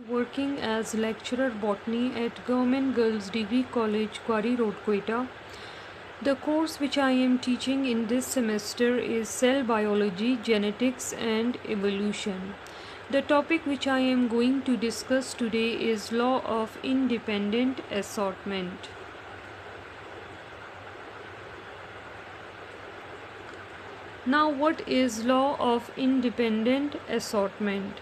Working as lecturer botany at Government Girls Degree College, Quarry Road, Quetta. The course which I am teaching in this semester is cell biology, genetics and evolution. The topic which I am going to discuss today is law of independent assortment. Now, what is law of independent assortment?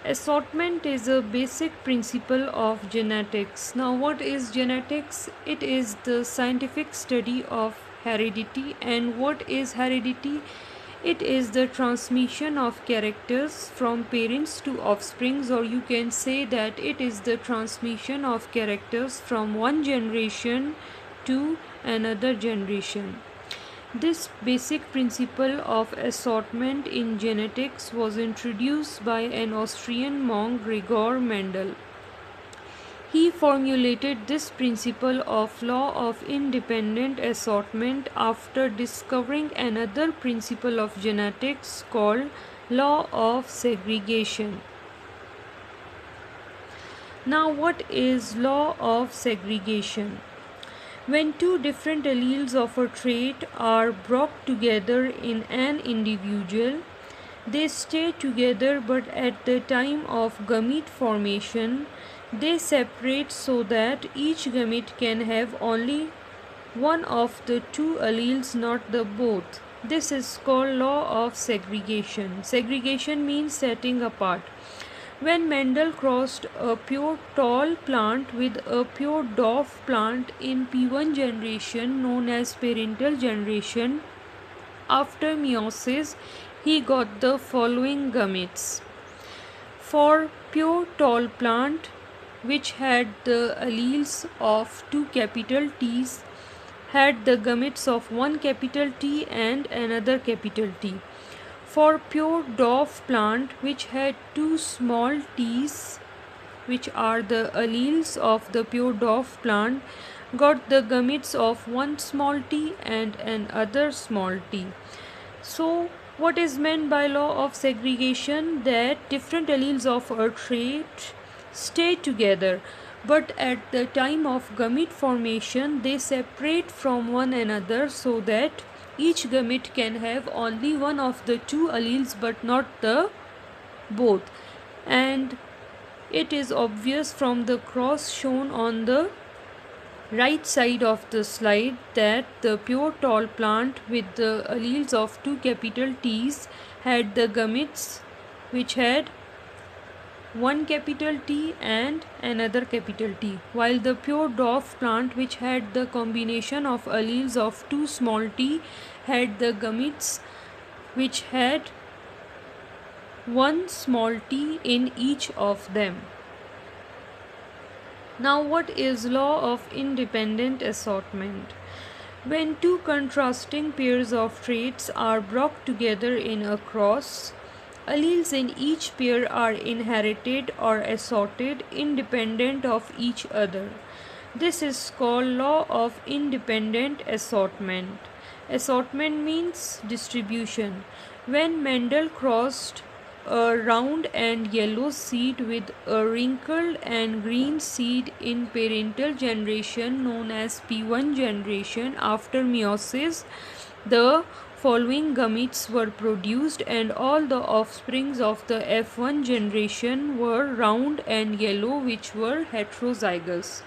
Assortment is a basic principle of genetics. Now, what is genetics? It is the scientific study of heredity. And what is heredity? It is the transmission of characters from parents to offsprings, or you can say that it is the transmission of characters from one generation to another generation. This basic principle of assortment in genetics was introduced by an Austrian monk, Gregor Mendel. He formulated this principle of law of independent assortment after discovering another principle of genetics called law of segregation. Now, what is law of segregation? When two different alleles of a trait are brought together in an individual, they stay together, but at the time of gamete formation, they separate so that each gamete can have only one of the two alleles, not the both. This is called law of segregation. Segregation means setting apart. When Mendel crossed a pure tall plant with a pure dwarf plant in P1 generation known as parental generation, after meiosis, he got the following gametes. For pure tall plant, which had the alleles of two capital T's, had the gametes of one capital T and another capital T. For pure dwarf plant, which had two small t's, which are the alleles of the pure dwarf plant, got the gametes of one small t and another small t. So, what is meant by law of segregation? That different alleles of a trait stay together, but at the time of gamete formation they separate from one another so that each gamete can have only one of the two alleles but not the both. And it is obvious from the cross shown on the right side of the slide that the pure tall plant with the alleles of two capital T's had the gametes which had one capital T and another capital T, while the pure dwarf plant, which had the combination of alleles of two small t, had the gametes which had one small t in each of them. Now, what is law of independent assortment? When two contrasting pairs of traits are brought together in a cross, alleles in each pair are inherited or assorted independent of each other. This is called law of independent assortment. Assortment means distribution. When Mendel crossed a round and yellow seed with a wrinkled and green seed in parental generation known as P1 generation, after meiosis, the following gametes were produced and all the offsprings of the F1 generation were round and yellow, which were heterozygous.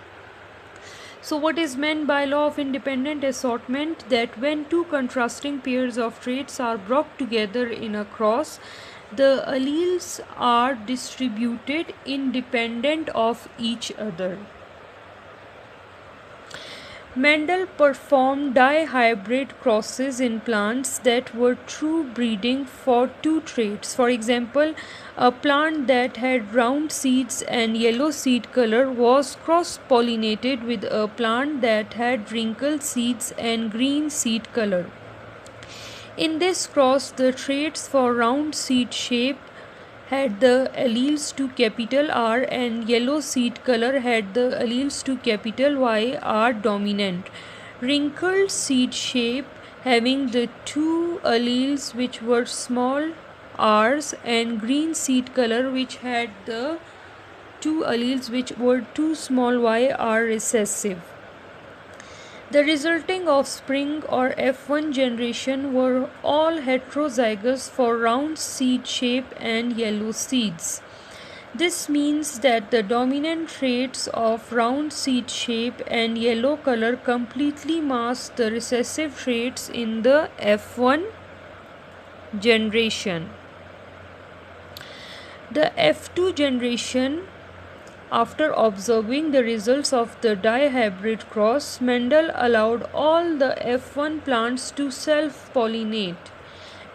So, what is meant by law of independent assortment? That when two contrasting pairs of traits are brought together in a cross, the alleles are distributed independent of each other. Mendel performed dihybrid crosses in plants that were true breeding for two traits. For example, a plant that had round seeds and yellow seed color was cross-pollinated with a plant that had wrinkled seeds and green seed color. In this cross, the traits for round seed shape had the alleles to capital R and yellow seed color had the alleles to capital Y are dominant. Wrinkled seed shape having the two alleles which were small r's and green seed color which had the two alleles which were too small y are recessive. The resulting offspring or F1 generation were all heterozygous for round seed shape and yellow seeds. This means that the dominant traits of round seed shape and yellow color completely mask the recessive traits in the F1 generation. The F2 generation, after observing the results of the dihybrid cross, Mendel allowed all the F1 plants to self-pollinate,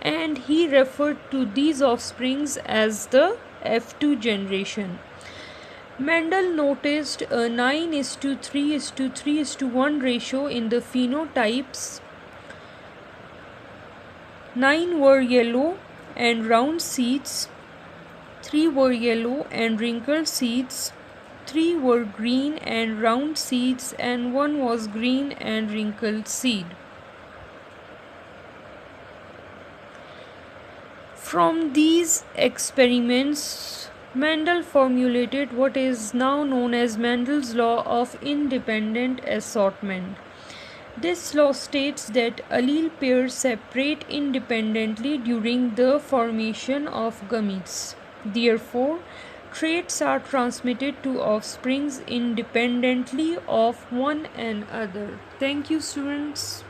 and he referred to these offsprings as the F2 generation. Mendel noticed a 9:3:3:1 ratio in the phenotypes. 9 were yellow and round seeds, 3 were yellow and wrinkled seeds, 3 were green and round seeds, and 1 was green and wrinkled seed. From these experiments, Mendel formulated what is now known as Mendel's law of independent assortment. This law states that allele pairs separate independently during the formation of gametes. Therefore, traits are transmitted to offsprings independently of one another. Thank you, students.